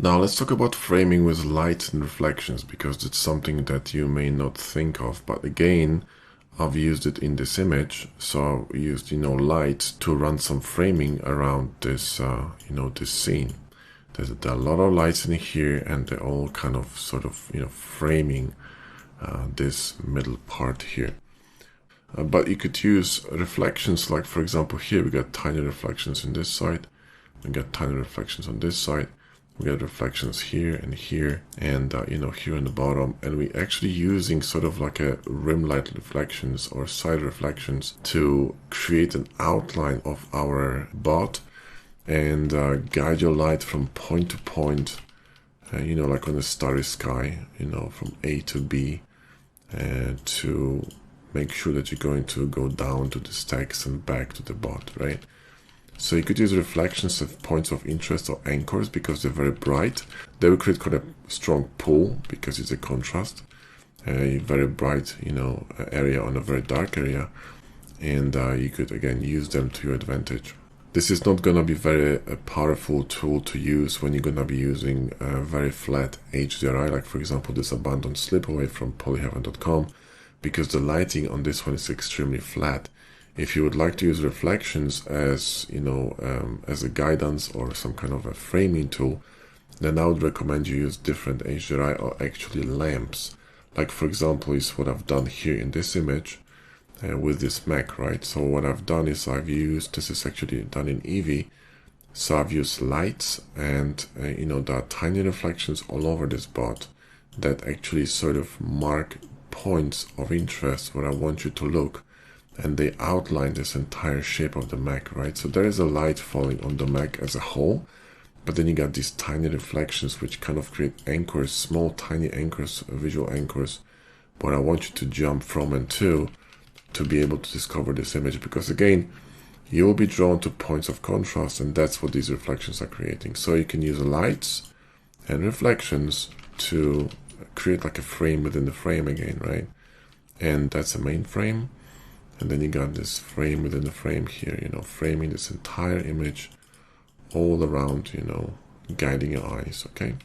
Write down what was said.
Now let's talk about framing with light and reflections, because it's something that you may not think of, but again, I've used it in this image. So I used, light to run some framing around this, this scene. There are a lot of lights in here, and they're all kind of framing this middle part here. But you could use reflections, like for example here we got tiny reflections in this side, we got tiny reflections on this side, we got reflections here and here, and here in the bottom, and we actually using sort of like a rim light reflections or side reflections to create an outline of our bot and guide your light from point to point, like on a starry sky, from A to B, to make sure that you're going to go down to the stacks and back to the bot, right? So you could use reflections of points of interest or anchors because they're very bright. They will create quite a strong pull because it's a contrast, a very bright, area on a very dark area, and you could again use them to your advantage. This is not going to be very powerful tool to use when you're going to be using very flat HDRI, like for example this abandoned slipaway from polyheaven.com, because the lighting on this one is extremely flat. If you would like to use reflections as as a guidance or some kind of a framing tool, then I would recommend you use different HDRI or actually lamps. Like for example is what I've done here in this image with this Mac, right? So what I've done is this is actually done in Eevee. So I've used lights and there are tiny reflections all over this bot that actually sort of mark points of interest where I want you to look, and they outline this entire shape of the Mac, right? So there is a light falling on the Mac as a whole, but then you got these tiny reflections which kind of create anchors, small tiny anchors, visual anchors, where I want you to jump from and to be able to discover this image, because again, you will be drawn to points of contrast, and that's what these reflections are creating. So you can use lights and reflections to create like a frame within the frame again, right? And that's the main frame, and then you got this frame within the frame here, framing this entire image all around, guiding your eyes, okay?